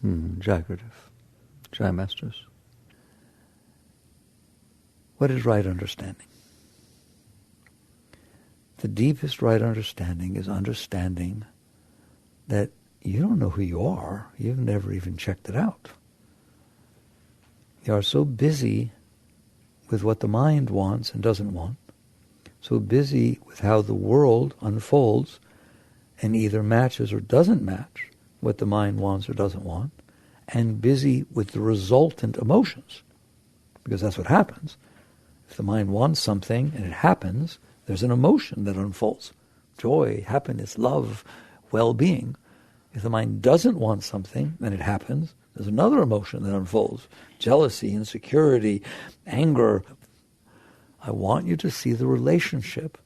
Jagrative. Jai Masters. What is right understanding? The deepest right understanding is understanding that you don't know who you are. You've never even checked it out. You are so busy with what the mind wants and doesn't want, so busy with how the world unfolds and either matches or doesn't match what the mind wants or doesn't want, and busy with the resultant emotions, because that's what happens. If the mind wants something and it happens, there's an emotion that unfolds. Joy, happiness, love, well-being. If the mind doesn't want something and it happens, there's another emotion that unfolds. Jealousy, insecurity, anger. I want you to see the relationship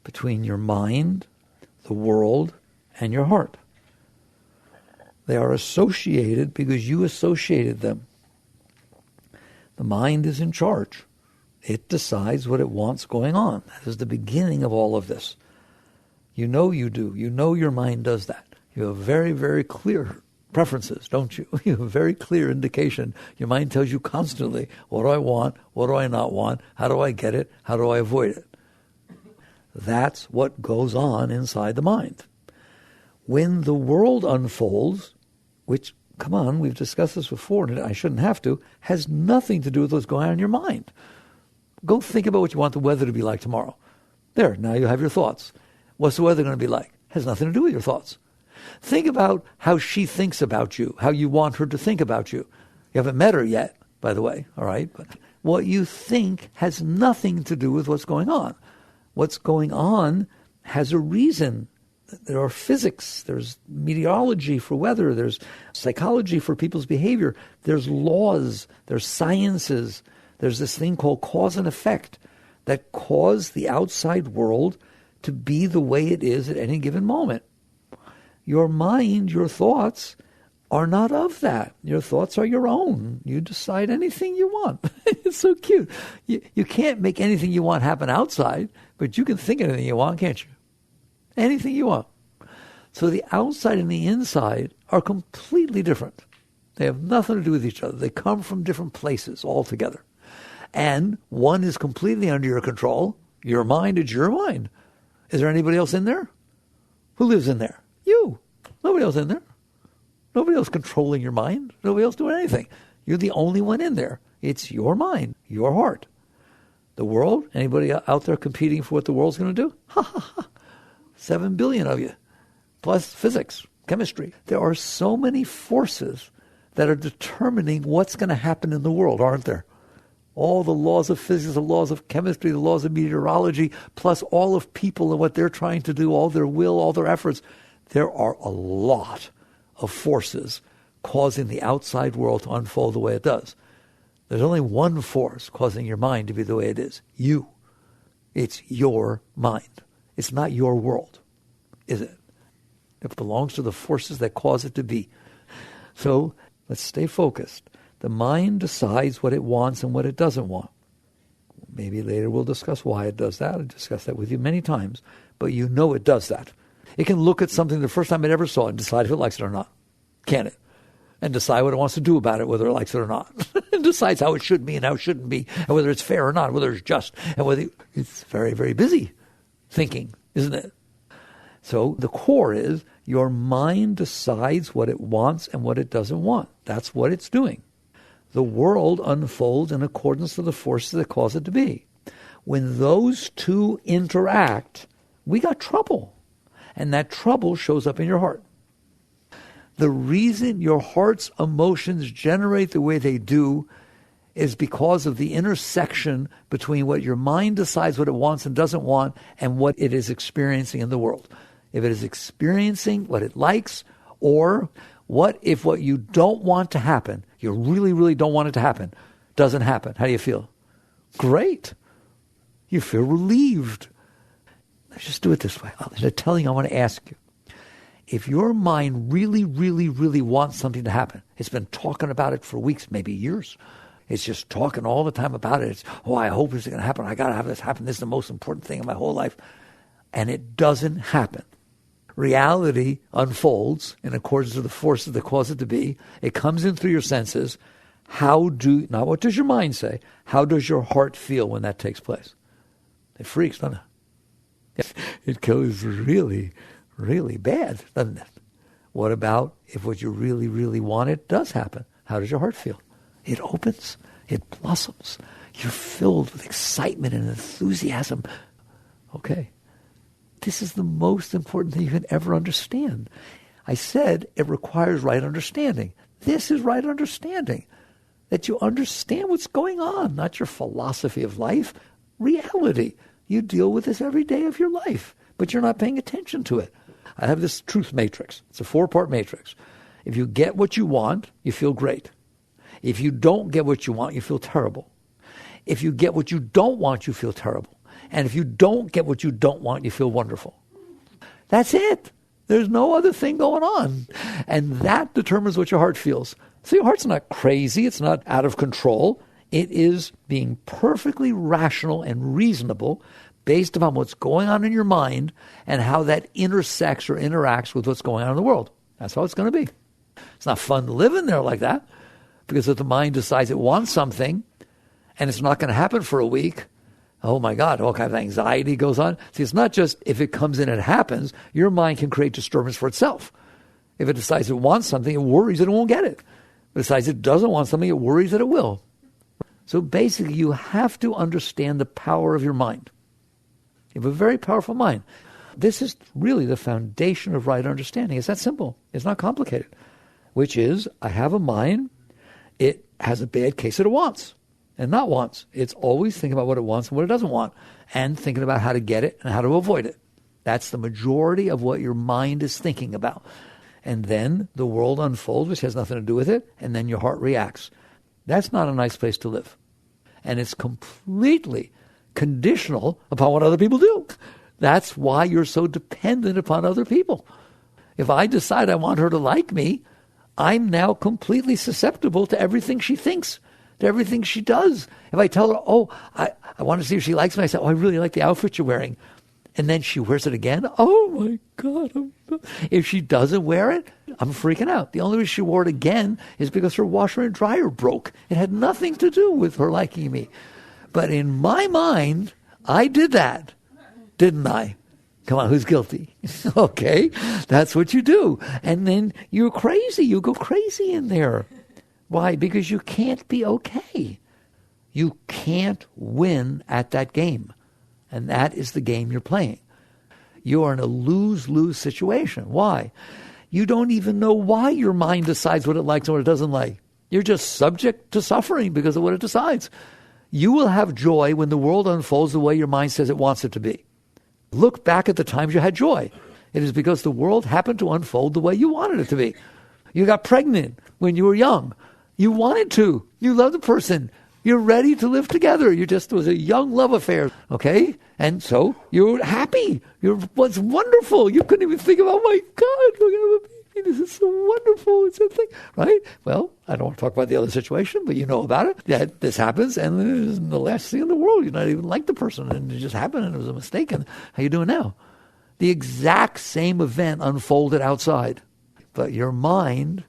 between your mind, the world, and your heart. They are associated because you associated them. The mind is in charge. It decides what it wants going on. That is the beginning of all of this. You know you do. You know your mind does that. You have very, very clear preferences, don't you? You have a very clear indication. Your mind tells you constantly, what do I want? What do I not want? How do I get it? How do I avoid it? That's what goes on inside the mind. When the world unfolds, which, come on, we've discussed this before, and I shouldn't have to, has nothing to do with what's going on in your mind. Go think about what you want the weather to be like tomorrow. There, now you have your thoughts. What's the weather going to be like? Has nothing to do with your thoughts. Think about how she thinks about you, how you want her to think about you. You haven't met her yet, by the way, all right? But what you think has nothing to do with what's going on. What's going on has a reason. There are physics, there's meteorology for weather, there's psychology for people's behavior, there's laws, there's sciences, there's this thing called cause and effect that cause the outside world to be the way it is at any given moment. Your mind, your thoughts are not of that. Your thoughts are your own. You decide anything you want. It's so cute. You can't make anything you want happen outside, but you can think anything you want, can't you? Anything you want. So the outside and the inside are completely different. They have nothing to do with each other. They come from different places altogether. And one is completely under your control. Your mind is your mind. Is there anybody else in there? Who lives in there? You. Nobody else in there. Nobody else controlling your mind. Nobody else doing anything. You're the only one in there. It's your mind, your heart. The world, anybody out there competing for what the world's going to do? Ha ha ha. 7 billion of you. Plus physics, chemistry. There are so many forces that are determining what's going to happen in the world, aren't there? All the laws of physics, the laws of chemistry, the laws of meteorology, plus all of people and what they're trying to do, all their will, all their efforts. There are a lot of forces causing the outside world to unfold the way it does. There's only one force causing your mind to be the way it is. You. It's your mind. It's not your world, is it? It belongs to the forces that cause it to be. So let's stay focused. The mind decides what it wants and what it doesn't want. Maybe later we'll discuss why it does that. I've discussed that with you many times, but you know it does that. It can look at something the first time it ever saw and decide if it likes it or not. Can it? And decide what it wants to do about it, whether it likes it or not. And decides how it should be and how it shouldn't be, and whether it's fair or not, whether it's just, and whether it's very, very busy thinking, isn't it? So the core is your mind decides what it wants and what it doesn't want. That's what it's doing. The world unfolds in accordance to the forces that cause it to be. When those two interact, we got trouble. And that trouble shows up in your heart. The reason your heart's emotions generate the way they do is because of the intersection between what your mind decides what it wants and doesn't want and what it is experiencing in the world. If it is experiencing what it likes, or what if what you don't want to happen, you really, really don't want it to happen, doesn't happen. How do you feel? Great. You feel relieved. Let's just do it this way. I want to ask you. If your mind really, really, really wants something to happen, it's been talking about it for weeks, maybe years. It's just talking all the time about it. It's, I hope it's going to happen. I got to have this happen. This is the most important thing in my whole life. And it doesn't happen. reality unfolds in accordance with the forces that cause it to be. It comes in through your senses. Not what does your mind say, how does your heart feel when that takes place? It freaks, doesn't it? It goes really, really bad, doesn't it? What about if what you really, really wanted does happen? How does your heart feel? It opens. It blossoms. You're filled with excitement and enthusiasm. Okay. This is the most important thing you can ever understand. I said it requires right understanding. This is right understanding. That you understand what's going on, not your philosophy of life, reality. You deal with this every day of your life, but you're not paying attention to it. I have this truth matrix. It's a 4-part matrix. If you get what you want, you feel great. If you don't get what you want, you feel terrible. If you get what you don't want, you feel terrible. And if you don't get what you don't want, you feel wonderful. That's it. There's no other thing going on. And that determines what your heart feels. So your heart's not crazy. It's not out of control. It is being perfectly rational and reasonable based upon what's going on in your mind and how that intersects or interacts with what's going on in the world. That's how it's going to be. It's not fun to live in there like that, because if the mind decides it wants something and it's not going to happen for a week, oh my God, all kind of anxiety goes on. See, it's not just if it comes in and it happens. Your mind can create disturbance for itself. If it decides it wants something, it worries that it won't get it. If it decides it doesn't want something, it worries that it will. So basically, you have to understand the power of your mind. You have a very powerful mind. This is really the foundation of right understanding. It's that simple. It's not complicated. Which is, I have a mind. It has a bad case that it wants and not wants. It's always thinking about what it wants and what it doesn't want, and thinking about how to get it and how to avoid it. That's the majority of what your mind is thinking about. And then the world unfolds, which has nothing to do with it, and then your heart reacts. That's not a nice place to live. And it's completely conditional upon what other people do. That's why you're so dependent upon other people. If I decide I want her to like me, I'm now completely susceptible to everything she thinks, to everything she does. If I tell her, I want to see if she likes me, I say, I really like the outfit you're wearing. And then she wears it again. Oh my God. If she doesn't wear it, I'm freaking out. The only reason she wore it again is because her washer and dryer broke. It had nothing to do with her liking me. But in my mind, I did that, didn't I? Come on, who's guilty? Okay, that's what you do. And then you're crazy. You go crazy in there. Why? Because you can't be okay. You can't win at that game. And that is the game you're playing. You are in a lose-lose situation. Why? You don't even know why your mind decides what it likes and what it doesn't like. You're just subject to suffering because of what it decides. You will have joy when the world unfolds the way your mind says it wants it to be. Look back at the times you had joy. It is because the world happened to unfold the way you wanted it to be. You got pregnant when you were young. You wanted to. You loved the person. You're ready to live together. It was a young love affair, okay? And so you're happy. What's wonderful. You couldn't even think about, oh my God, we're going to have a baby. This is so wonderful. It's a thing, right? Well, I don't want to talk about the other situation, but you know about it. That this happens, and it's the last thing in the world. You're not even like the person, and it just happened, and it was a mistake. And how you doing now? The exact same event unfolded outside, but your mind,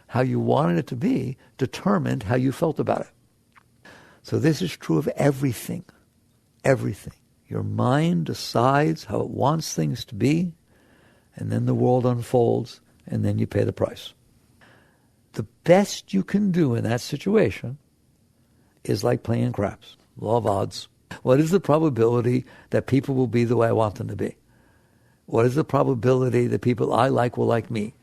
how you wanted it to be, determined how you felt about it. So this is true of everything. Everything. Your mind decides how it wants things to be, and then the world unfolds, and then you pay the price. The best you can do in that situation is like playing craps. Law of odds. What is the probability that people will be the way I want them to be? What is the probability that people I like will like me?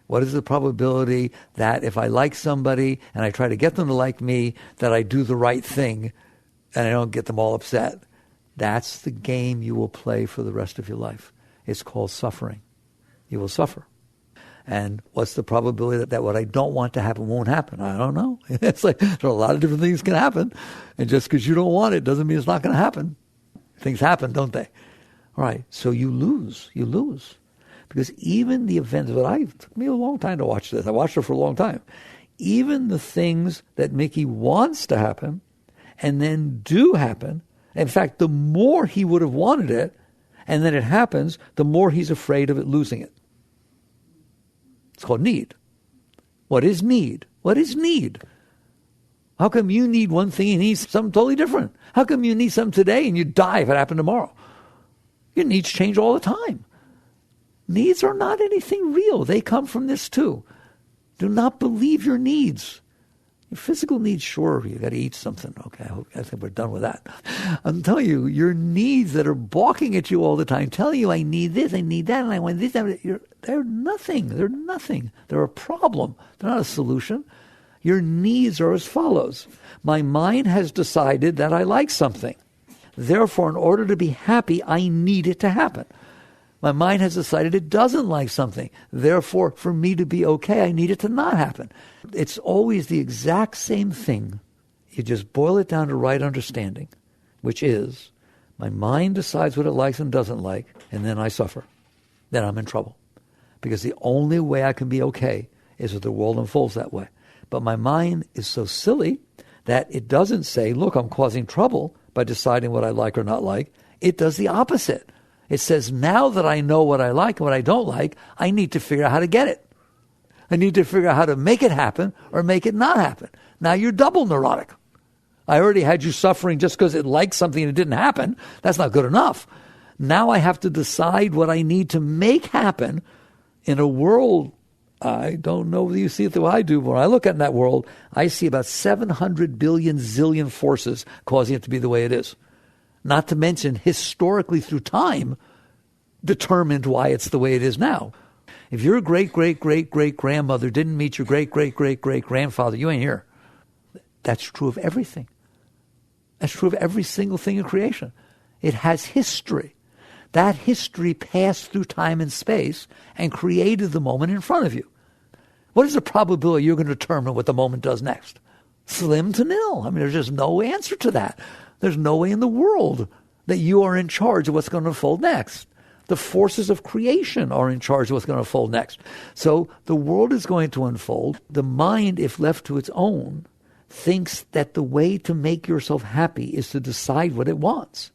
What is the probability that if I like somebody and I try to get them to like me, that I do the right thing and I don't get them all upset? That's the game you will play for the rest of your life. It's called suffering. You will suffer. And what's the probability that what I don't want to happen won't happen? I don't know. It's like there are a lot of different things can happen. And just because you don't want it doesn't mean it's not going to happen. Things happen, don't they? All right. So you lose. You lose. Because even the events it took me a long time to watch this. I watched it for a long time. Even the things that Mickey wants to happen and then do happen, in fact, the more he would have wanted it, And then it happens, the more he's afraid of it losing it. It's called need. What is need? What is need? How come you need one thing and he needs something totally different? How come you need something today and you die if it happened tomorrow? Your needs change all the time. Needs are not anything real. They come from this too. Do not believe your needs. Your physical needs, sure, you got to eat something. Okay, I think we're done with that. I'm telling you, your needs that are balking at you all the time, telling you I need this, I need that, and I want this, they're nothing. They're nothing. They're a problem. They're not a solution. Your needs are as follows. My mind has decided that I like something. Therefore, in order to be happy, I need it to happen. My mind has decided it doesn't like something. Therefore, for me to be okay, I need it to not happen. It's always the exact same thing. You just boil it down to right understanding, which is my mind decides what it likes and doesn't like, and then I suffer. Then I'm in trouble. Because the only way I can be okay is if the world unfolds that way. But my mind is so silly that it doesn't say, look, I'm causing trouble by deciding what I like or not like. It does the opposite. It says, now that I know what I like and what I don't like, I need to figure out how to get it. I need to figure out how to make it happen or make it not happen. Now you're double neurotic. I already had you suffering just because it liked something and it didn't happen. That's not good enough. Now I have to decide what I need to make happen in a world. I don't know whether you see it the way I do, but when I look at that world, I see about 700 billion zillion forces causing it to be the way it is. Not to mention, historically through time, determined why it's the way it is now. If your great-great-great-great-grandmother didn't meet your great-great-great-great-grandfather, you ain't here. That's true of everything. That's true of every single thing in creation. It has history. That history passed through time and space and created the moment in front of you. What is the probability you're going to determine what the moment does next? Slim to nil. I mean, there's just no answer to that. There's no way in the world that you are in charge of what's going to unfold next. The forces of creation are in charge of what's going to unfold next. So the world is going to unfold. The mind, if left to its own, thinks that the way to make yourself happy is to decide what it wants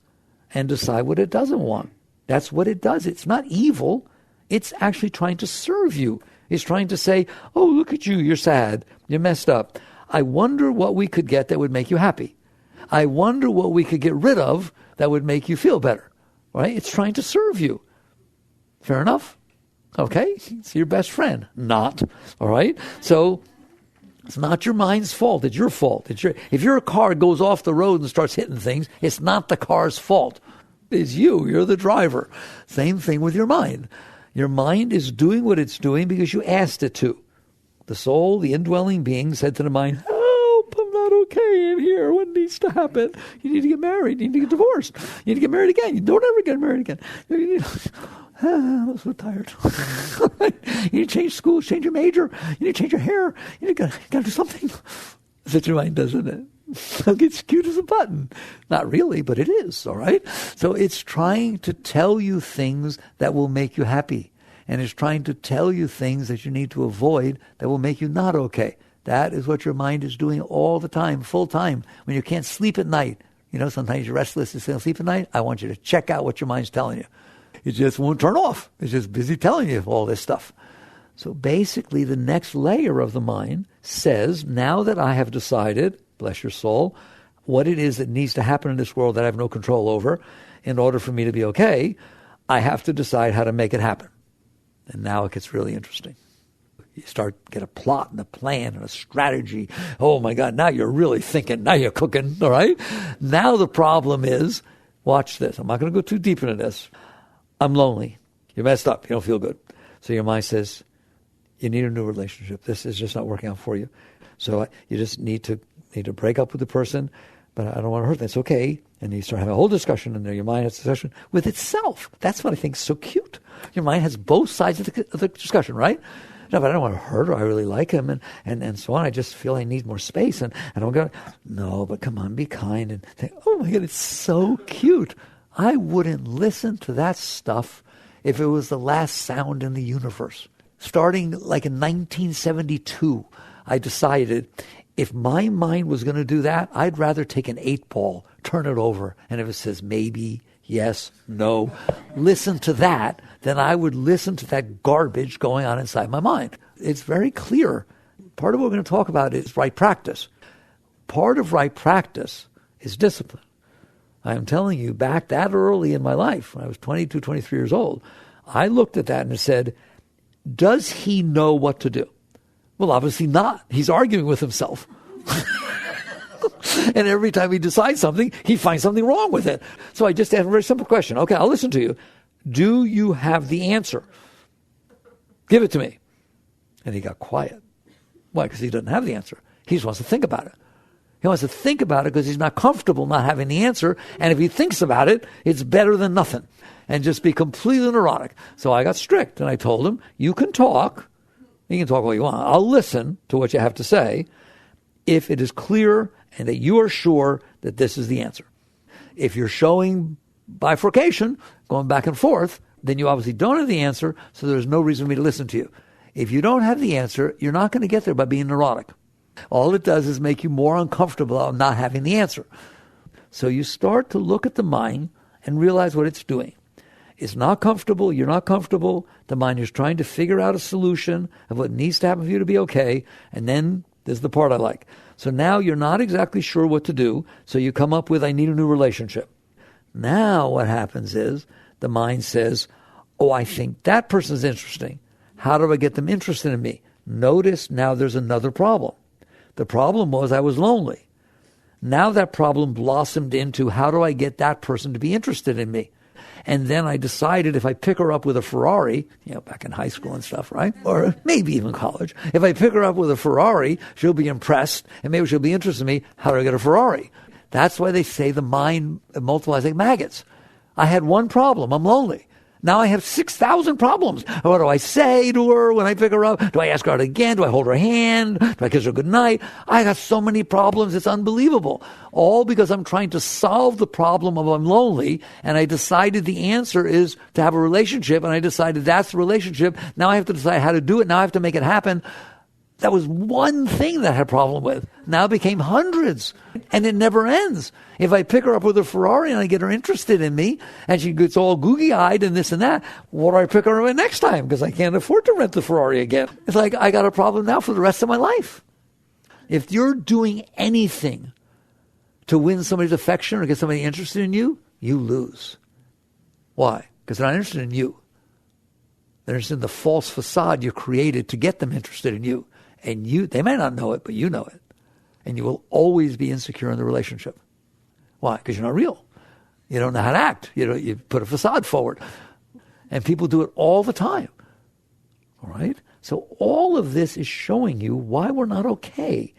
and decide what it doesn't want. That's what it does. It's not evil. It's actually trying to serve you. It's trying to say, oh, look at you. You're sad. You're messed up. I wonder what we could get that would make you happy. I wonder what we could get rid of that would make you feel better, right? It's trying to serve you. Fair enough? Okay, it's your best friend. Not, all right? So it's not your mind's fault. It's your fault. If your car goes off the road and starts hitting things, it's not the car's fault. It's you. You're the driver. Same thing with your mind. Your mind is doing what it's doing because you asked it to. The soul, the indwelling being, said to the mind, I'm not okay in here. What needs to happen? You need to get married. You need to get divorced. You need to get married again. You don't ever get married again. I'm so tired. You need to change schools, change your major. You need to change your hair. You need to do something. That's what your mind does, isn't it? It's cute as a button. Not really, but it is, all right? So it's trying to tell you things that will make you happy. And it's trying to tell you things that you need to avoid that will make you not okay. That is what your mind is doing all the time, full time. When you can't sleep at night, sometimes you're restless and can't sleep at night. I want you to check out what your mind's telling you. It just won't turn off. It's just busy telling you all this stuff. So basically, the next layer of the mind says, now that I have decided, bless your soul, what it is that needs to happen in this world that I have no control over, in order for me to be okay, I have to decide how to make it happen. And now it gets really interesting. You get a plot and a plan and a strategy. Oh my God, now you're really thinking, now you're cooking, all right? Now the problem is, watch this. I'm not going to go too deep into this. I'm lonely. You're messed up. You don't feel good. So your mind says, you need a new relationship. This is just not working out for you. So you just need to break up with the person, but I don't want to hurt them. It's okay. And you start having a whole discussion, and your mind has a discussion with itself. That's what I think is so cute. Your mind has both sides of the discussion, right? No, but I don't want to hurt her. I really like him, and so on. I just feel I need more space, and I'm going, no, but come on, be kind. And think, oh my God, it's so cute. I wouldn't listen to that stuff if it was the last sound in the universe. Starting like in 1972, I decided if my mind was going to do that, I'd rather take an 8-ball, turn it over, and if it says maybe, yes, no. Listen to that. Then I would listen to that garbage going on inside my mind. It's very clear. Part of what we're going to talk about is right practice. Part of right practice is discipline. I am telling you, back that early in my life, when I was 22, 23 years old, I looked at that and said, does he know what to do? Well, obviously not. He's arguing with himself. And every time he decides something, he finds something wrong with it. So I just asked a very simple question. Okay, I'll listen to you. Do you have the answer? Give it to me. And he got quiet. Why? Because he doesn't have the answer. He just wants to think about it. He wants to think about it because he's not comfortable not having the answer. And if he thinks about it, it's better than nothing. And just be completely neurotic. So I got strict and I told him, you can talk. You can talk all you want. I'll listen to what you have to say if it is clear and that you are sure that this is the answer. If you're showing bifurcation, going back and forth, then you obviously don't have the answer, so there's no reason for me to listen to you. If you don't have the answer, you're not going to get there by being neurotic. All it does is make you more uncomfortable of not having the answer. So you start to look at the mind and realize what it's doing. It's not comfortable, you're not comfortable, the mind is trying to figure out a solution of what needs to happen for you to be okay, and then there's the part I like. So now you're not exactly sure what to do, so you come up with, I need a new relationship. Now what happens is the mind says, oh, I think that person's interesting. How do I get them interested in me? Notice now there's another problem. The problem was I was lonely. Now that problem blossomed into, how do I get that person to be interested in me? And then I decided if I pick her up with a Ferrari, back in high school and stuff, right? Or maybe even college. If I pick her up with a Ferrari, she'll be impressed and maybe she'll be interested in me. How do I get a Ferrari? That's why they say the mind multiplies like maggots. I had one problem. I'm lonely. Now I have 6,000 problems. What do I say to her when I pick her up? Do I ask her out again? Do I hold her hand? Do I kiss her goodnight? I got so many problems. It's unbelievable. All because I'm trying to solve the problem of I'm lonely, and I decided the answer is to have a relationship, and I decided that's the relationship. Now I have to decide how to do it. Now I have to make it happen. That was one thing that I had a problem with. Now it became hundreds. And it never ends. If I pick her up with a Ferrari and I get her interested in me, and she gets all googie-eyed and this and that, what do I pick her up with next time? Because I can't afford to rent the Ferrari again. It's like I got a problem now for the rest of my life. If you're doing anything to win somebody's affection or get somebody interested in you, you lose. Why? Because they're not interested in you. They're interested in the false facade you created to get them interested in you. And they may not know it, but you know it. And you will always be insecure in the relationship. Why? Because you're not real. You don't know how to act. You put a facade forward. And people do it all the time. All right? So all of this is showing you why we're not okay.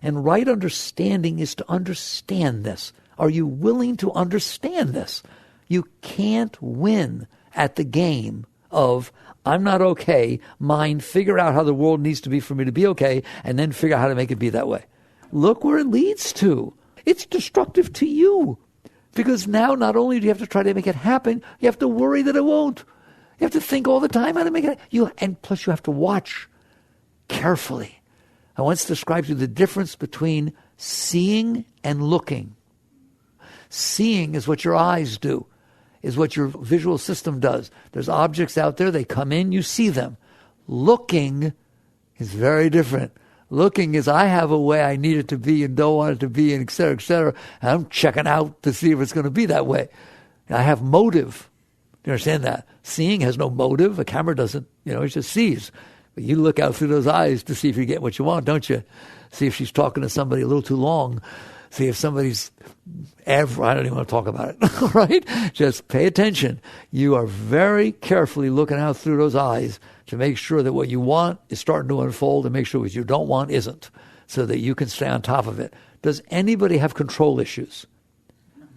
And right understanding is to understand this. Are you willing to understand this? You can't win at the game of I'm not okay, mind, figure out how the world needs to be for me to be okay, and then figure out how to make it be that way. Look where it leads to. It's destructive to you. Because now not only do you have to try to make it happen, you have to worry that it won't. You have to think all the time how to make it happen. And plus you have to watch carefully. I once described to you the difference between seeing and looking. Seeing is what your eyes do. Is what your visual system does. There's objects out there, they come in, you see them. Looking is very different. Looking is I have a way I need it to be and don't want it to be, and et cetera, et cetera. And I'm checking out to see if it's going to be that way. I have motive. Do you understand that? Seeing has no motive. A camera doesn't, it just sees. But you look out through those eyes to see if you get what you want, don't you? See if she's talking to somebody a little too long. See if somebody's I don't even want to talk about it, right? Just pay attention. You are very carefully looking out through those eyes to make sure that what you want is starting to unfold and make sure what you don't want isn't, so that you can stay on top of it. Does anybody have control issues?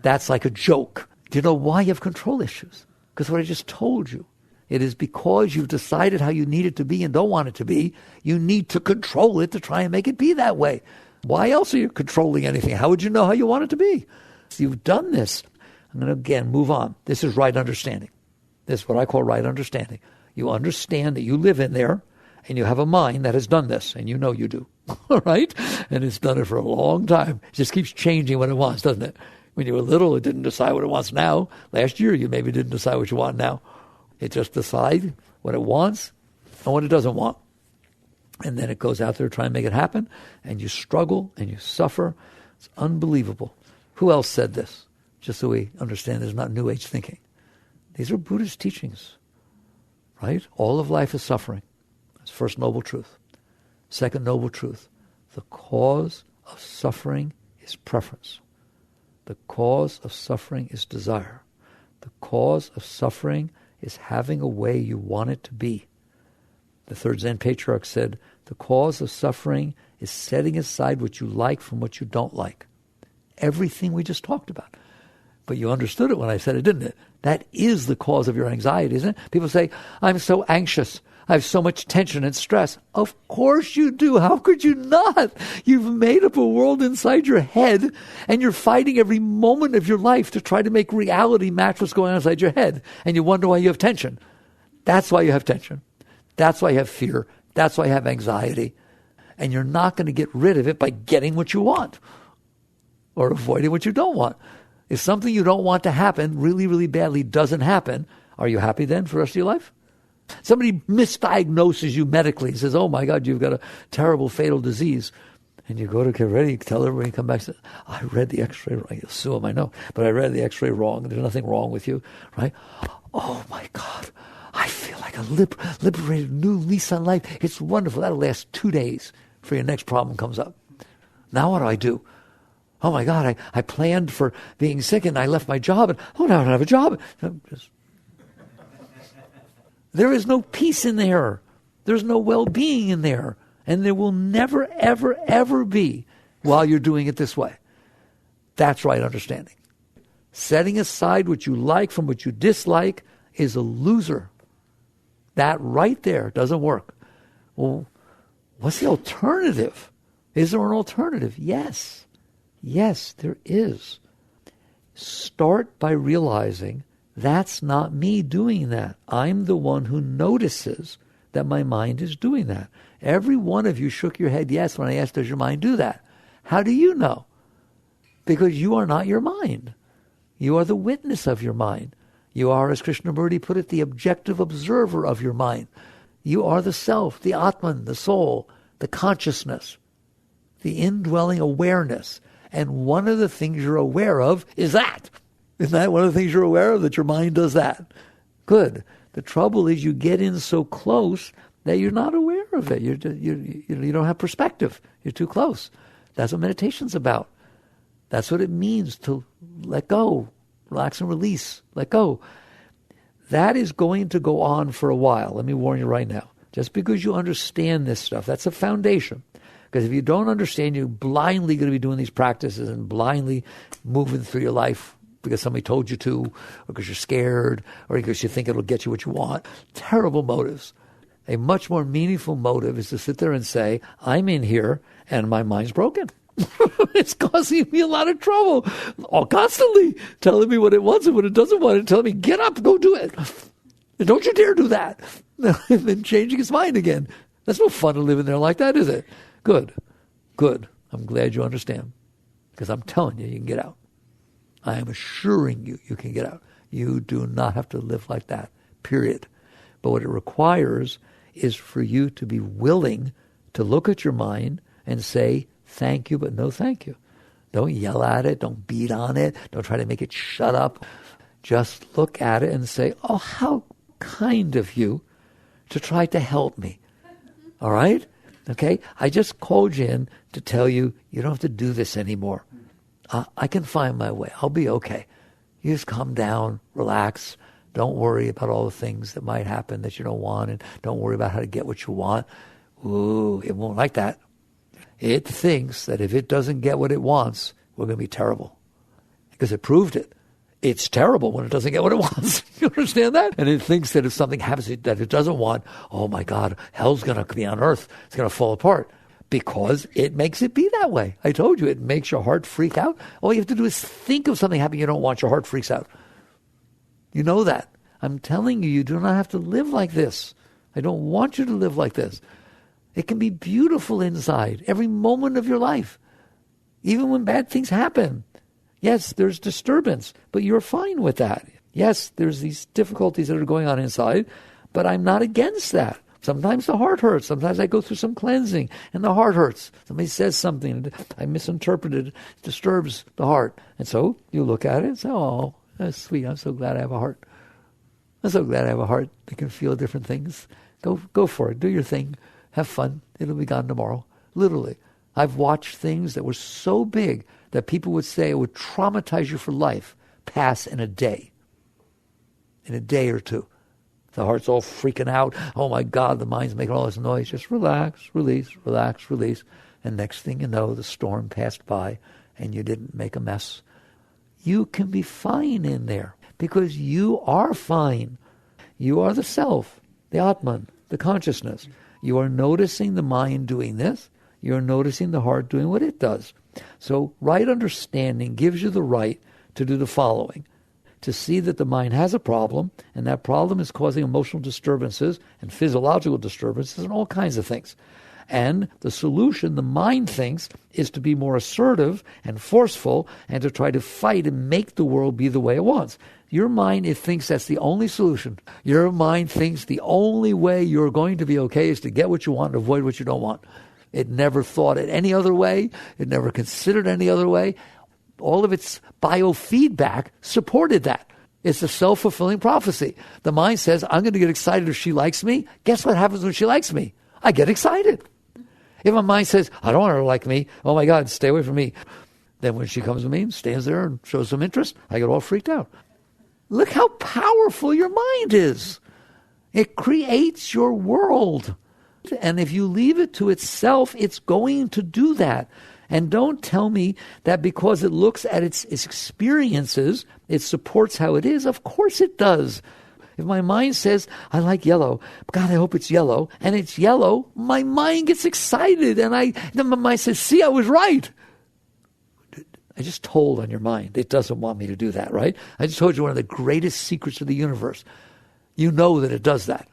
That's like a joke. Do you know why you have control issues? Because what I just told you. It is because you've decided how you need it to be and don't want it to be. You need to control it to try and make it be that way. Why else are you controlling anything? How would you know how you want it to be? So you've done this. I'm going to, again, move on. This is right understanding. This is what I call right understanding. You understand that you live in there, and you have a mind that has done this, and you know you do. All right? And it's done it for a long time. It just keeps changing what it wants, doesn't it? When you were little, it didn't decide what it wants now. Last year, you maybe didn't decide what you want now. It just decides what it wants and what it doesn't want. And then it goes out there to try and make it happen, and you struggle and you suffer. It's unbelievable. Who else said this? Just so we understand, this is not New Age thinking. These are Buddhist teachings, right? All of life is suffering. That's first noble truth. Second noble truth, the cause of suffering is preference. The cause of suffering is desire. The cause of suffering is having a way you want it to be. The third Zen patriarch said, the cause of suffering is setting aside what you like from what you don't like. Everything we just talked about. But you understood it when I said it, didn't it? That is the cause of your anxiety, isn't it? People say, I'm so anxious. I have so much tension and stress. Of course you do. How could you not? You've made up a world inside your head, and you're fighting every moment of your life to try to make reality match what's going on inside your head. And you wonder why you have tension. That's why you have tension. That's why you have fear. That's why you have anxiety. And you're not going to get rid of it by getting what you want or avoiding what you don't want. If something you don't want to happen really, really badly doesn't happen, are you happy then for the rest of your life? Somebody misdiagnoses you medically, says, oh my God, you've got a terrible fatal disease. And you go to get ready, tell everybody, you come back and say, I read the x-ray wrong. You'll sue them, I know, but I read the x-ray wrong. There's nothing wrong with you, right? Oh my God, I feel like a liberated new lease on life. It's wonderful. That'll last 2 days before your next problem comes up. Now what do? Oh my God, I planned for being sick and I left my job. And now I don't have a job. There is no peace in there. There's no well-being in there. And there will never, ever, ever be while you're doing it this way. That's right understanding. Setting aside what you like from what you dislike is a loser. That right there doesn't work. Well, what's the alternative? Is there an alternative? Yes. Yes, there is. Start by realizing that's not me doing that. I'm the one who notices that my mind is doing that. Every one of you shook your head yes when I asked, does your mind do that? How do you know? Because you are not your mind. You are the witness of your mind. You are, as Krishnamurti put it, the objective observer of your mind. You are the self, the Atman, the soul, the consciousness, the indwelling awareness. And one of the things you're aware of is that. Isn't that one of the things you're aware of, that your mind does that? Good. The trouble is you get in so close that you're not aware of it. You don't have perspective. You're too close. That's what meditation's about. That's what it means to let go, relax and release, let go. That is going to go on for a while. Let me warn you right now. Just because you understand this stuff, that's a foundation. Because if you don't understand, you're blindly going to be doing these practices and blindly moving through your life because somebody told you to, or because you're scared, or because you think it'll get you what you want. Terrible motives. A much more meaningful motive is to sit there and say, I'm in here and my mind's broken. It's causing me a lot of trouble. Constantly telling me what it wants and what it doesn't want, and telling me, get up, go do it. And don't you dare do that. And then changing his mind again. That's no fun to live in there like that, is it? Good. I'm glad you understand. Because I'm telling you, you can get out. I am assuring you, you can get out. You do not have to live like that, period. But what it requires is for you to be willing to look at your mind and say, thank you, but no thank you. Don't yell at it. Don't beat on it. Don't try to make it shut up. Just look at it and say, oh, how kind of you to try to help me. All right? Okay? I just called you in to tell you you don't have to do this anymore. I can find my way. I'll be okay. You just calm down, relax. Don't worry about all the things that might happen that you don't want, and don't worry about how to get what you want. Ooh, it won't like that. It thinks that if it doesn't get what it wants, we're going to be terrible. Because it proved it. It's terrible when it doesn't get what it wants. You understand that? And it thinks that if something happens that it doesn't want, oh my God, hell's going to be on earth. It's going to fall apart. Because it makes it be that way. I told you, it makes your heart freak out. All you have to do is think of something happening you don't want, your heart freaks out. You know that. I'm telling you, you do not have to live like this. I don't want you to live like this. It can be beautiful inside, every moment of your life. Even when bad things happen, Yes, there's disturbance, but you're fine with that. Yes, there's these difficulties that are going on inside, but I'm not against that. Sometimes the heart hurts. Sometimes I go through some cleansing and the heart hurts. Somebody says something I misinterpreted, it disturbs the heart. And so you look at it and say, oh, that's sweet. I'm so glad I have a heart. I'm so glad I have a heart that can feel different things. Go for it. Do your thing. Have fun. It'll be gone tomorrow. Literally. I've watched things that were so big that people would say it would traumatize you for life pass in a day. In a day or two. The heart's all freaking out. Oh my God, the mind's making all this noise. Just relax, release, relax, release. And next thing you know, the storm passed by and you didn't make a mess. You can be fine in there because you are fine. You are the self, the Atman, the consciousness. You are noticing the mind doing this. You're noticing the heart doing what it does. So right understanding gives you the right to do the following. To see that the mind has a problem, and that problem is causing emotional disturbances and physiological disturbances and all kinds of things. And the solution, the mind thinks, is to be more assertive and forceful and to try to fight and make the world be the way it wants. Your mind, it thinks that's the only solution. Your mind thinks the only way you're going to be okay is to get what you want and avoid what you don't want. It never thought it any other way. It never considered any other way. All of its biofeedback supported that. It's a self-fulfilling prophecy. The mind says, I'm going to get excited if she likes me. Guess what happens when she likes me? I get excited. If my mind says, I don't want her to like me, oh my God, stay away from me. Then when she comes to me and stands there and shows some interest, I get all freaked out. Look how powerful your mind is. It creates your world. And if you leave it to itself, it's going to do that. And don't tell me that because it looks at its experiences, it supports how it is. Of course it does. If my mind says, I like yellow, God, I hope it's yellow, and it's yellow, my mind gets excited. And then my mind says, see, I was right. I just told on your mind. It doesn't want me to do that, right? I just told you one of the greatest secrets of the universe. You know that it does that.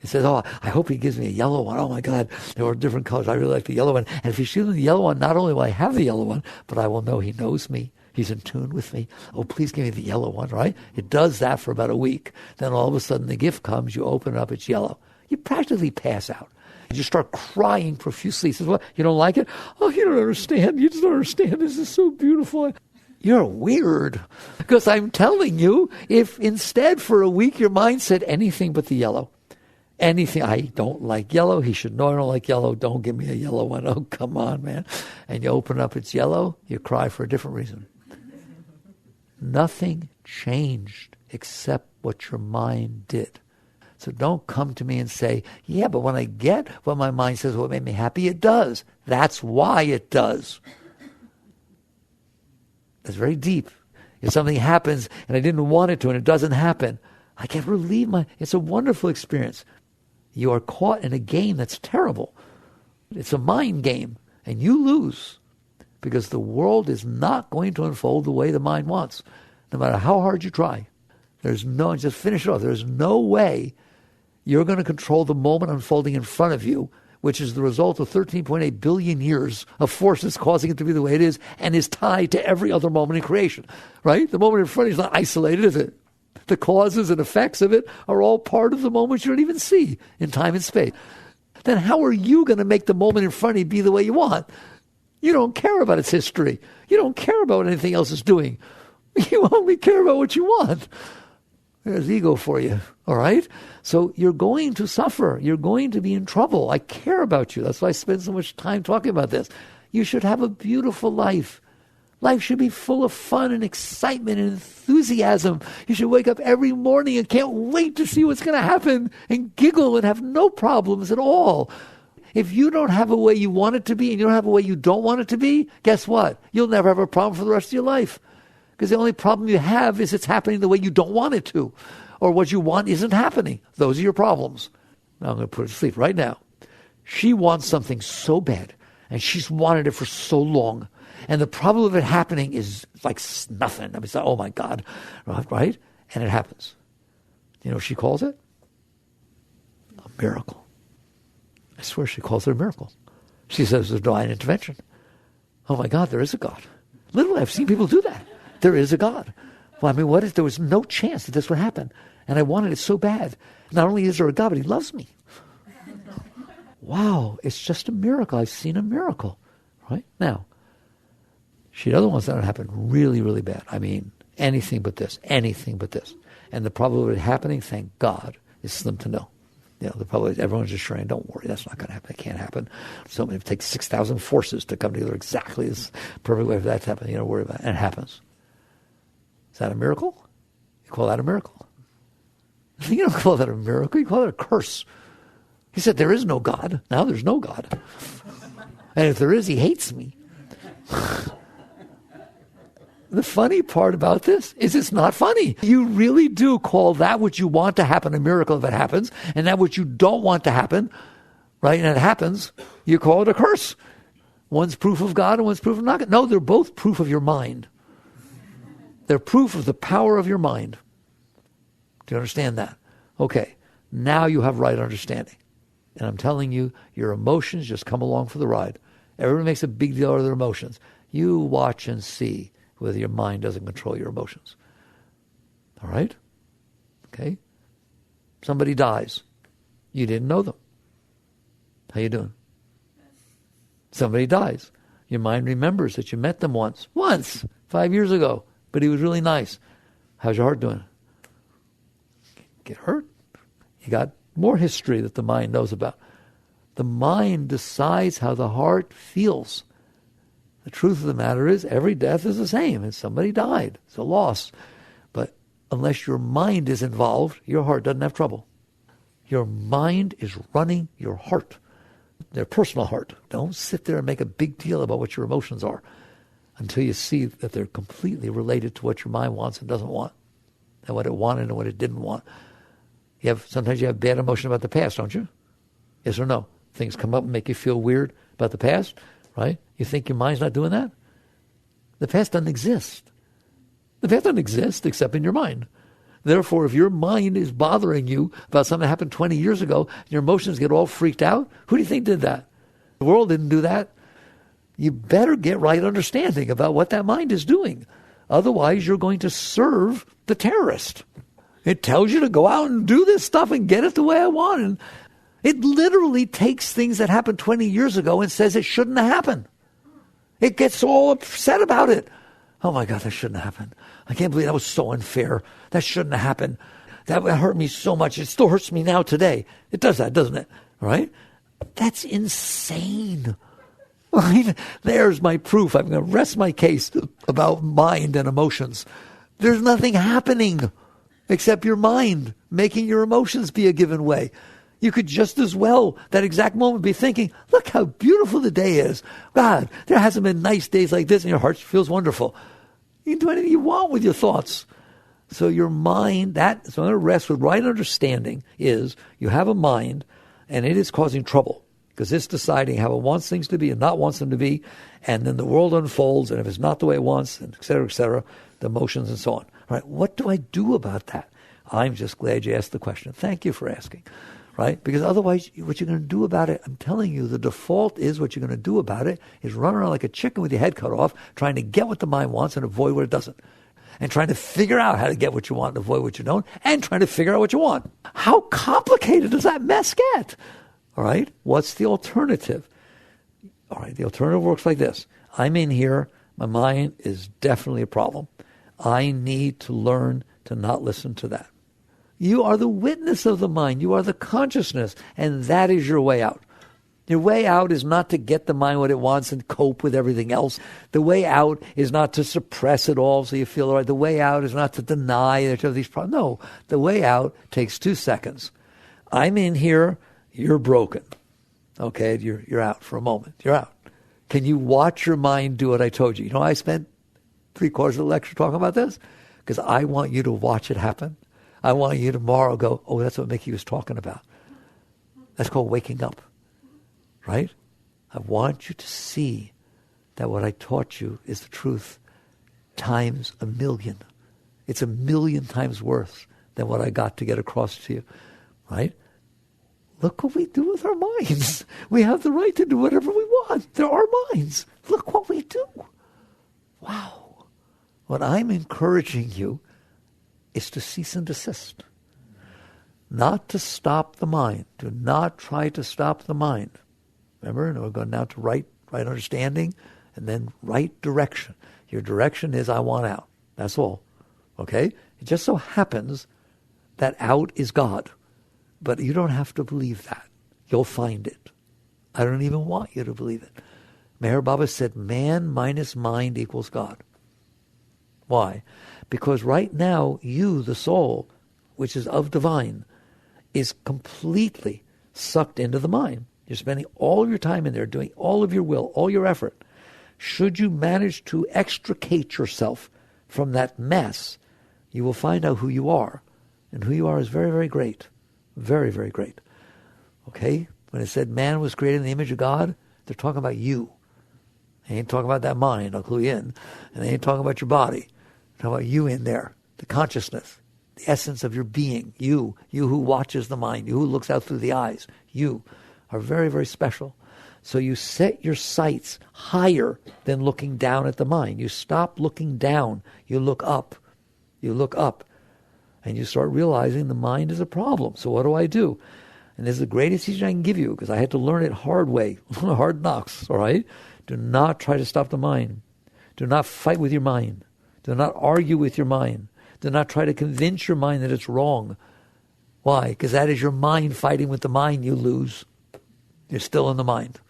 It says, oh, I hope he gives me a yellow one. Oh, my God, there are different colors. I really like the yellow one. And if he shoots me the yellow one, not only will I have the yellow one, but I will know he knows me. He's in tune with me. Oh, please give me the yellow one, right? It does that for about a week. Then all of a sudden the gift comes. You open it up. It's yellow. You practically pass out. You just start crying profusely. He says, what, you don't like it? Oh, you don't understand. You just don't understand. This is so beautiful. You're weird. Because I'm telling you, if instead for a week your mind said anything but the yellow, anything, I don't like yellow. He should know I don't like yellow. Don't give me a yellow one. Oh, come on, man. And you open up, it's yellow. You cry for a different reason. Nothing changed except what your mind did. So don't come to me and say, yeah, but when I get what my mind says, what made me happy, it does. That's why it does. That's very deep. If something happens and I didn't want it to and it doesn't happen, I can relieve it's a wonderful experience. You are caught in a game that's terrible. It's a mind game, and you lose because the world is not going to unfold the way the mind wants, no matter how hard you try. Just finish it off. There's no way you're going to control the moment unfolding in front of you, which is the result of 13.8 billion years of forces causing it to be the way it is and is tied to every other moment in creation, right? The moment in front of you is not isolated, is it? The causes and effects of it are all part of the moment you don't even see in time and space. Then how are you going to make the moment in front of you be the way you want? You don't care about its history. You don't care about what anything else is doing. You only care about what you want. There's ego for you, all right? So you're going to suffer. You're going to be in trouble. I care about you. That's why I spend so much time talking about this. You should have a beautiful life. Life should be full of fun and excitement and enthusiasm. You should wake up every morning and can't wait to see what's going to happen and giggle and have no problems at all. If you don't have a way you want it to be and you don't have a way you don't want it to be, guess what? You'll never have a problem for the rest of your life. Because the only problem you have is it's happening the way you don't want it to. Or what you want isn't happening. Those are your problems. Now I'm going to put her to sleep right now. She wants something so bad, and she's wanted it for so long. And the problem of it happening is like nothing. I mean, it's like, oh my God, right? And it happens. You know what she calls it? A miracle. I swear she calls it a miracle. She says there's divine intervention. Oh my God, there is a God. Literally, I've seen people do that. There is a God. Well, I mean, what if there was no chance that this would happen? And I wanted it so bad. Not only is there a God, but he loves me. Wow, it's just a miracle. I've seen a miracle. Right? Now, she other ones that happen really, really bad. I mean, anything but this. And the probability of it happening, thank God, is slim to no. The probability, everyone's just saying, don't worry, that's not going to happen. It can't happen. So it takes 6,000 forces to come together exactly this perfect way for that to happen. You don't worry about it. And it happens. Is that a miracle? You call that a miracle. You don't call that a miracle. You call it a curse. He said, there is no God. Now there's no God. And if there is, he hates me. The funny part about this is it's not funny. You really do call that which you want to happen a miracle if it happens, and that which you don't want to happen, right, and it happens, you call it a curse. One's proof of God and one's proof of not God. No, they're both proof of your mind. They're proof of the power of your mind. Do you understand that? Okay, now you have right understanding. And I'm telling you, your emotions just come along for the ride. Everyone makes a big deal out of their emotions. You watch and see whether your mind doesn't control your emotions. All right? Okay? Somebody dies. You didn't know them. How you doing? Somebody dies. Your mind remembers that you met them once, 5 years ago, but he was really nice. How's your heart doing? Get hurt. You got more history that the mind knows about. The mind decides how the heart feels. The truth of the matter is every death is the same. And somebody died. It's a loss. But unless your mind is involved, your heart doesn't have trouble. Your mind is running your heart. Their personal heart. Don't sit there and make a big deal about what your emotions are until you see that they're completely related to what your mind wants and doesn't want. And what it wanted and what it didn't want. Sometimes you have bad emotion about the past, don't you? Yes or no? Things come up and make you feel weird about the past, right? You think your mind's not doing that? The past doesn't exist. The past doesn't exist except in your mind. Therefore, if your mind is bothering you about something that happened 20 years ago, and your emotions get all freaked out, who do you think did that? The world didn't do that. You better get right understanding about what that mind is doing. Otherwise, you're going to serve the terrorist. It tells you to go out and do this stuff and get it the way I want. And it literally takes things that happened 20 years ago and says it shouldn't have happened. It gets all upset about it. Oh my God, that shouldn't have happened. I can't believe that was so unfair. That shouldn't have happened. That hurt me so much. It still hurts me now today. It does that, doesn't it? All right? That's insane. Right? There's my proof. I'm going to rest my case about mind and emotions. There's nothing happening except your mind making your emotions be a given way. You could just as well, that exact moment, be thinking, look how beautiful the day is. God, there hasn't been nice days like this, and your heart feels wonderful. You can do anything you want with your thoughts. So your mind, so I'm going to rest with right understanding is you have a mind, and it is causing trouble because it's deciding how it wants things to be and not wants them to be, and then the world unfolds, and if it's not the way it wants, and et cetera, the emotions and so on. All right, what do I do about that? I'm just glad you asked the question. Thank you for asking. Right? Because otherwise, what you're going to do about it, I'm telling you, the default is what you're going to do about it is run around like a chicken with your head cut off, trying to get what the mind wants and avoid what it doesn't. And trying to figure out how to get what you want and avoid what you don't, and trying to figure out what you want. How complicated does that mess get? All right? What's the alternative? All right, the alternative works like this. I'm in here. My mind is definitely a problem. I need to learn to not listen to that. You are the witness of the mind. You are the consciousness. And that is your way out. Your way out is not to get the mind what it wants and cope with everything else. The way out is not to suppress it all so you feel all right. The way out is not to deny that you have these problems. No, the way out takes 2 seconds. I'm in here. You're broken. Okay, you're out for a moment. You're out. Can you watch your mind do what I told you? You know, I spent 3/4 of the lecture talking about this because I want you to watch it happen. I want you tomorrow go, oh, that's what Mickey was talking about. That's called waking up, right? I want you to see that what I taught you is the truth times 1,000,000. It's 1,000,000 times worse than what I got to get across to you, right? Look what we do with our minds. We have the right to do whatever we want. They're our minds. Look what we do. Wow. What I'm encouraging you is to cease and desist. Not to stop the mind. Do not try to stop the mind. Remember, and we're going now to right understanding and then right direction. Your direction is I want out. That's all. Okay? It just so happens that out is God. But you don't have to believe that. You'll find it. I don't even want you to believe it. Meher Baba said, man minus mind equals God. Why? Because right now, you, the soul, which is of divine, is completely sucked into the mind. You're spending all your time in there, doing all of your will, all your effort. Should you manage to extricate yourself from that mess, you will find out who you are. And who you are is very, very great. Very, very great. Okay? When it said man was created in the image of God, they're talking about you. They ain't talking about that mind, I'll clue you in. And they ain't talking about your body. They're talking about you in there. The consciousness. The essence of your being. You who watches the mind. You who looks out through the eyes. You are very, very special. So you set your sights higher than looking down at the mind. You stop looking down. You look up. You look up. And you start realizing the mind is a problem. So what do? And this is the greatest teaching I can give you, because I had to learn it hard way. Hard knocks, all right? Do not try to stop the mind. Do not fight with your mind. Do not argue with your mind. Do not try to convince your mind that it's wrong. Why? Because that is your mind fighting with the mind. You lose. You're still in the mind.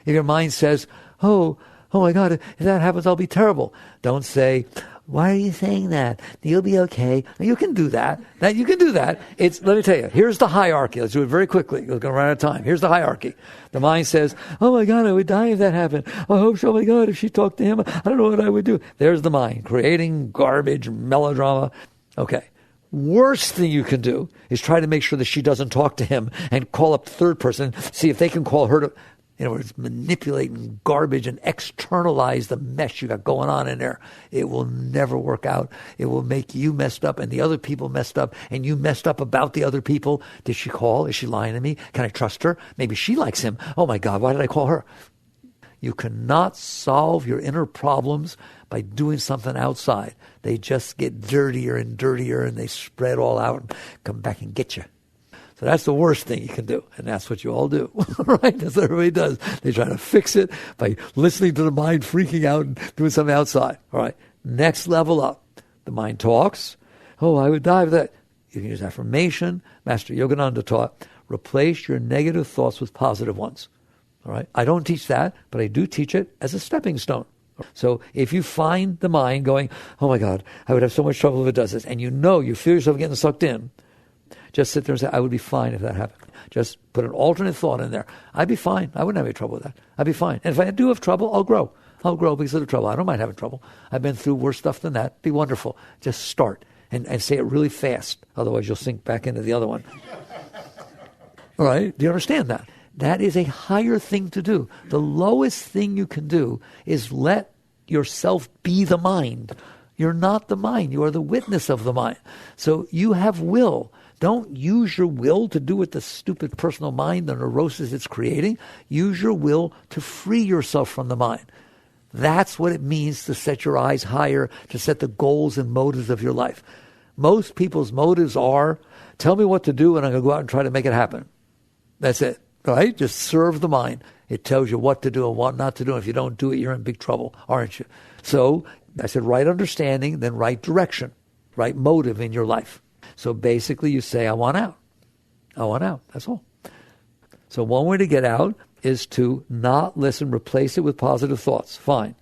If your mind says, oh my God, if that happens, I'll be terrible. Don't say, why are you saying that? You'll be okay. You can do that. You can do that. Let me tell you, here's the hierarchy. Let's do it very quickly. We're going to run out of time. Here's the hierarchy. The mind says, oh my God, I would die if that happened. I hope so. Oh my God, if she talked to him, I don't know what I would do. There's the mind, creating garbage, melodrama. Okay. Worst thing you can do is try to make sure that she doesn't talk to him and call up the third person, see if they can call her to, in other words, manipulating garbage and externalize the mess you got going on in there. It will never work out. It will make you messed up and the other people messed up and you messed up about the other people. Did she call? Is she lying to me? Can I trust her? Maybe she likes him. Oh my God, why did I call her? You cannot solve your inner problems by doing something outside. They just get dirtier and dirtier and they spread all out and come back and get you. So that's the worst thing you can do. And that's what you all do, right? That's what everybody does. They try to fix it by listening to the mind freaking out and doing something outside. All right. Next level up. The mind talks. Oh, I would die with that. You can use affirmation. Master Yogananda taught, replace your negative thoughts with positive ones. All right. I don't teach that, but I do teach it as a stepping stone. So if you find the mind going, oh my God, I would have so much trouble if it does this, and you feel yourself getting sucked in, just sit there and say, I would be fine if that happened. Just put an alternate thought in there. I'd be fine. I wouldn't have any trouble with that. I'd be fine. And if I do have trouble, I'll grow. I'll grow because of the trouble. I don't mind having trouble. I've been through worse stuff than that. Be wonderful. Just start and say it really fast. Otherwise, you'll sink back into the other one. All right? Do you understand that? That is a higher thing to do. The lowest thing you can do is let yourself be the mind. You're not the mind. You are the witness of the mind. So you have will. Don't use your will to do what the stupid personal mind, the neurosis it's creating. Use your will to free yourself from the mind. That's what it means to set your eyes higher, to set the goals and motives of your life. Most people's motives are, tell me what to do and I'm going to go out and try to make it happen. That's it, right? Just serve the mind. It tells you what to do and what not to do. If you don't do it, you're in big trouble, aren't you? So I said right understanding, then right direction, right motive in your life. So basically you say, I want out. I want out. That's all. So one way to get out is to not listen, replace it with positive thoughts. Fine.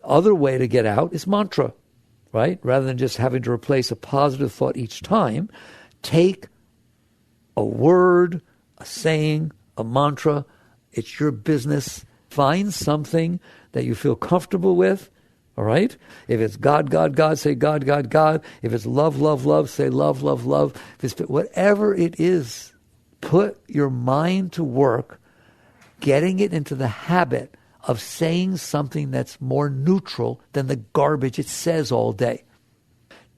Other way to get out is mantra, right? Rather than just having to replace a positive thought each time, take a word, a saying, a mantra. It's your business. Find something that you feel comfortable with. All right? If it's God, God, God, say God, God, God. If it's love, love, love, say love, love, love. If it's whatever it is, put your mind to work, getting it into the habit of saying something that's more neutral than the garbage it says all day.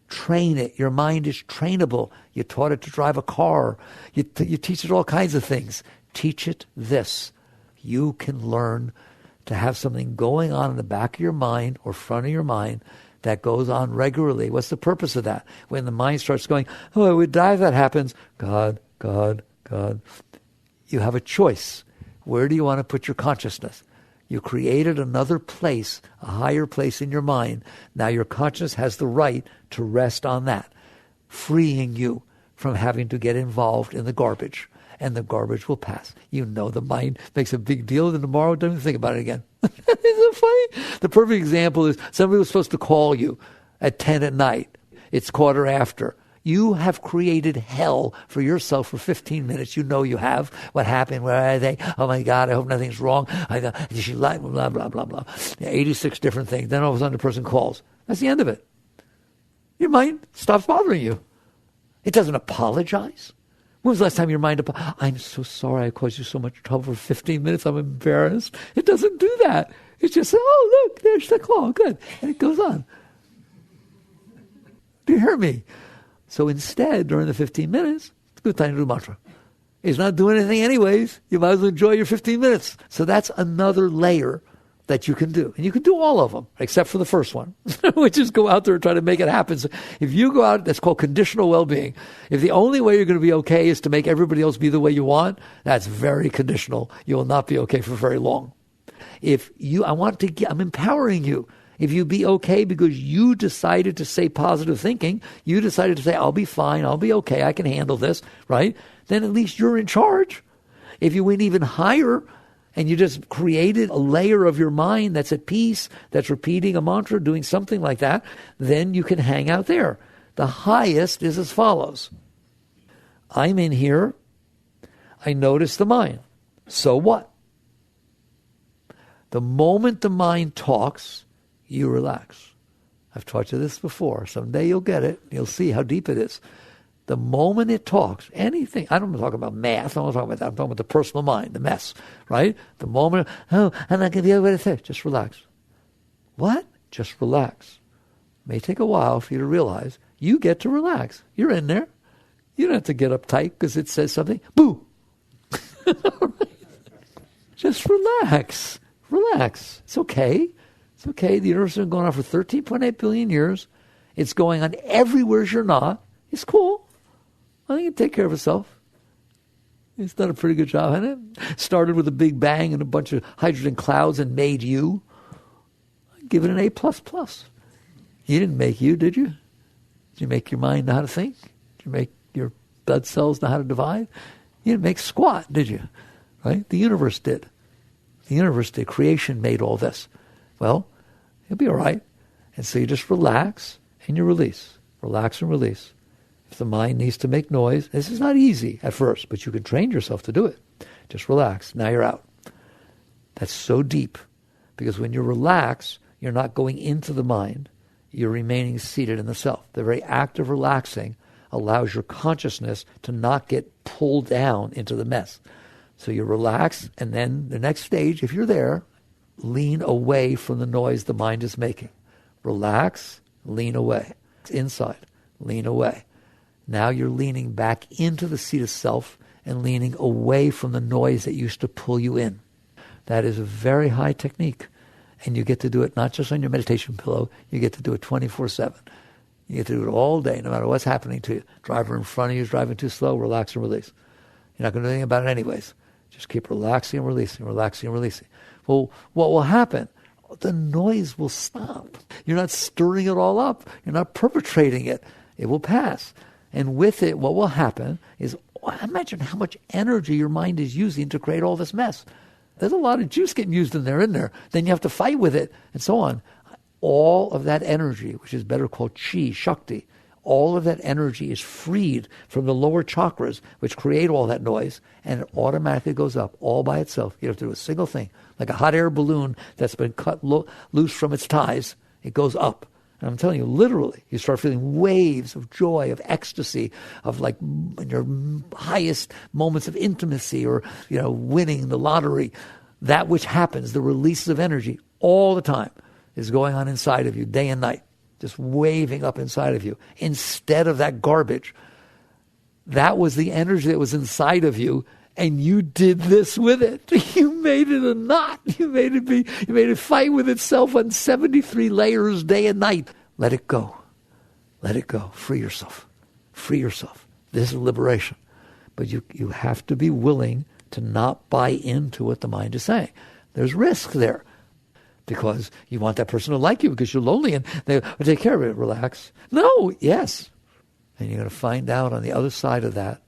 Train it. Your mind is trainable. You taught it to drive a car. You teach it all kinds of things. Teach it this. You can learn to have something going on in the back of your mind or front of your mind That goes on regularly. What's the purpose of that? When the mind starts going, oh, I would die if that happens. God, God, God. You have a choice. Where do you want to put your consciousness? You created another place, a higher place in your mind. Now your consciousness has the right to rest on that, freeing you from having to get involved in the garbage. And the garbage will pass. You know the mind makes a big deal, and tomorrow don't even think about it again. Isn't it funny? The perfect example is somebody was supposed to call you at 10 at night. It's quarter after. You have created hell for yourself for 15 minutes. You know you have. What happened? Where are they? Oh my God, I hope nothing's wrong. Did she lie? Blah, blah, blah, blah. 86 different things. Then all of a sudden the person calls. That's the end of it. Your mind stops bothering you. It doesn't apologize. When was the last time your mind I'm so sorry I caused you so much trouble for 15 minutes. I'm embarrassed. It doesn't do that. It's just, oh, look, there's the call. Good. And it goes on. Do you hear me? So instead, during the 15 minutes, it's a good time to do mantra. It's not doing anything anyways. You might as well enjoy your 15 minutes. So that's another layer that you can do. And you can do all of them, except for the first one, which is go out there and try to make it happen. So if you go out, that's called conditional well-being. If the only way you're going to be okay is to make everybody else be the way you want, that's very conditional. You will not be okay for very long. I'm empowering you. If you be okay because you decided to say positive thinking, you decided to say, I'll be fine, I'll be okay, I can handle this, right? Then at least you're in charge. If you went even higher and you just created a layer of your mind that's at peace, that's repeating a mantra, doing something like that, then you can hang out there. The highest is as follows. I'm in here, I notice the mind. So what? The moment the mind talks, you relax. I've taught you this before. Someday you'll get it. You'll see how deep it is. The moment it talks, anything, I don't talk about math, I'm not talking about that, I'm talking about the personal mind, the mess, right? The moment, I'm not going to be able to say, just relax. What? Just relax. It may take a while for you to realize you get to relax. You're in there. You don't have to get uptight because it says something. Boo! Just relax. Relax. It's okay. It's okay. The universe has been going on for 13.8 billion years. It's going on everywhere you're not. It's cool. I think it take care of itself. It's done a pretty good job, hasn't it? Started with a big bang and a bunch of hydrogen clouds and made you. Give it an A++. You didn't make you, did you? Did you make your mind know how to think? Did you make your blood cells know how to divide? You didn't make squat, did you? Right? The universe did. The universe did. Creation made all this. Well, you'll be all right. And so you just relax and you release. Relax and release. If the mind needs to make noise, this is not easy at first, but you can train yourself to do it. Just relax. Now you're out. That's so deep. Because when you relax, you're not going into the mind. You're remaining seated in the self. The very act of relaxing allows your consciousness to not get pulled down into the mess. So you relax, and then the next stage, if you're there, lean away from the noise the mind is making. Relax, lean away. Inside, lean away. Now you're leaning back into the seat of self and leaning away from the noise that used to pull you in. That is a very high technique. And you get to do it not just on your meditation pillow, you get to do it 24/7. You get to do it all day, no matter what's happening to you. Driver in front of you is driving too slow, relax and release. You're not going to do anything about it anyways. Just keep relaxing and releasing, relaxing and releasing. Well, what will happen? The noise will stop. You're not stirring it all up. You're not perpetrating it. It will pass. And with it, what will happen is, imagine how much energy your mind is using to create all this mess. There's a lot of juice getting used in there. Then you have to fight with it, and so on. All of that energy, which is better called chi, shakti, all of that energy is freed from the lower chakras, which create all that noise, and it automatically goes up all by itself. You don't have to do a single thing. Like a hot air balloon that's been cut loose from its ties, it goes up. And I'm telling you, literally, you start feeling waves of joy, of ecstasy, of like your highest moments of intimacy or, winning the lottery. That which happens, the releases of energy all the time is going on inside of you day and night, just waving up inside of you. Instead of that garbage, that was the energy that was inside of you, and you did this with it. You made it a knot. You made it fight with itself on 73 layers day and night. Let it go. Let it go. Free yourself. Free yourself. This is liberation. But you have to be willing to not buy into what the mind is saying. There's risk there. Because you want that person to like you because you're lonely and they will take care of it. Relax. No, yes. And you're going to find out on the other side of that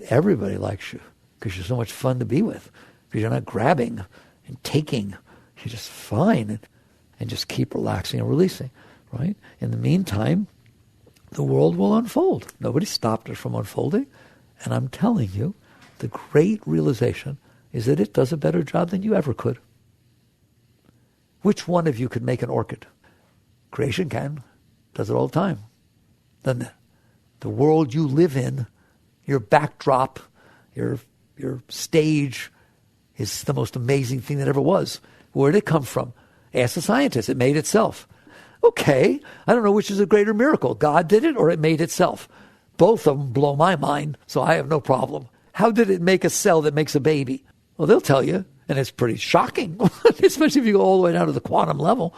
everybody likes you because you're so much fun to be with. Because you're not grabbing and taking. You're just fine and just keep relaxing and releasing. Right? In the meantime, the world will unfold. Nobody stopped it from unfolding. And I'm telling you, the great realization is that it does a better job than you ever could. Which one of you could make an orchid? Creation can. Does it all the time. Doesn't it? The world you live in, your backdrop, your stage is the most amazing thing that ever was. Where did it come from? Ask the scientists. It made itself. Okay, I don't know which is a greater miracle. God did it or it made itself. Both of them blow my mind, so I have no problem. How did it make a cell that makes a baby? Well, they'll tell you. And it's pretty shocking, especially if you go all the way down to the quantum level.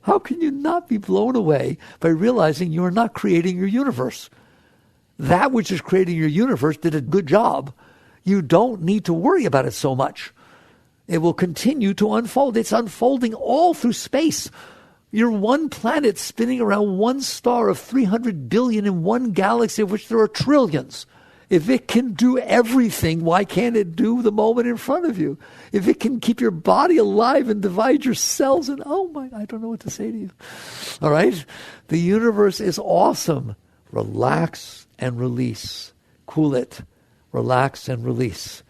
How can you not be blown away by realizing you are not creating your universe? That which is creating your universe did a good job. You don't need to worry about it so much. It will continue to unfold. It's unfolding all through space. You're one planet spinning around one star of 300 billion in one galaxy of which there are trillions. If it can do everything, why can't it do the moment in front of you? If it can keep your body alive and divide your cells and, I don't know what to say to you. All right? The universe is awesome. Relax and release. Cool it. Relax and release.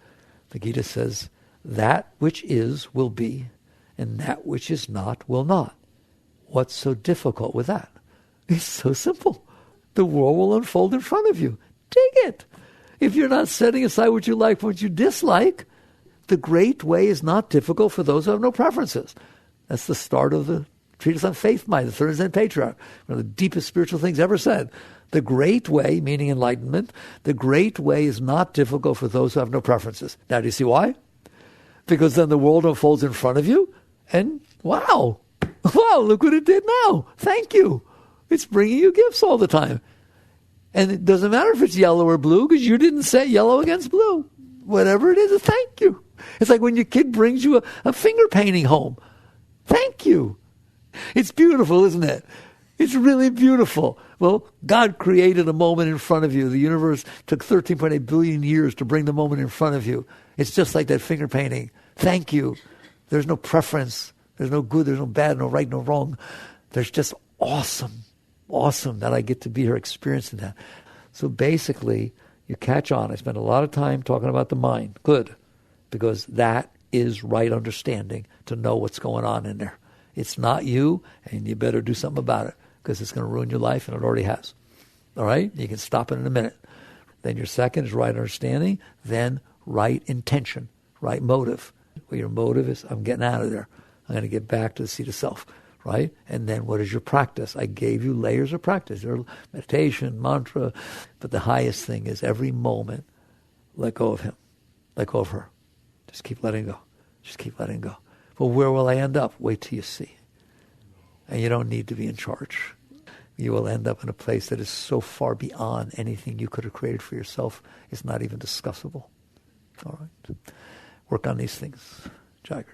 The Gita says, that which is will be, and that which is not will not. What's so difficult with that? It's so simple. The world will unfold in front of you. Take it. If you're not setting aside what you like from what you dislike, the great way is not difficult for those who have no preferences. That's the start of the treatise on faith mind, the third Zen patriarch, one of the deepest spiritual things ever said. The great way, meaning enlightenment, the great way is not difficult for those who have no preferences. Now, do you see why? Because then the world unfolds in front of you, and wow, look what it did now. Thank you. It's bringing you gifts all the time. And it doesn't matter if it's yellow or blue because you didn't set yellow against blue. Whatever it is, a thank you. It's like when your kid brings you a finger painting home. Thank you. It's beautiful, isn't it? It's really beautiful. Well, God created a moment in front of you. The universe took 13.8 billion years to bring the moment in front of you. It's just like that finger painting. Thank you. There's no preference. There's no good. There's no bad, no right, no wrong. There's just awesome. Awesome that I get to be here experiencing that. So basically, you catch on. I spent a lot of time talking about the mind. Good. Because that is right understanding to know what's going on in there. It's not you, and you better do something about it because it's going to ruin your life, and it already has. All right? You can stop it in a minute. Then your second is right understanding. Then right intention, right motive. Well, your motive is, I'm getting out of there. I'm going to get back to the seat of self. Right? And then what is your practice? I gave you layers of practice. Meditation, mantra. But the highest thing is every moment, let go of him. Let go of her. Just keep letting go. Just keep letting go. Well, where will I end up? Wait till you see. And you don't need to be in charge. You will end up in a place that is so far beyond anything you could have created for yourself. It's not even discussable. All right? Work on these things. Jagrata.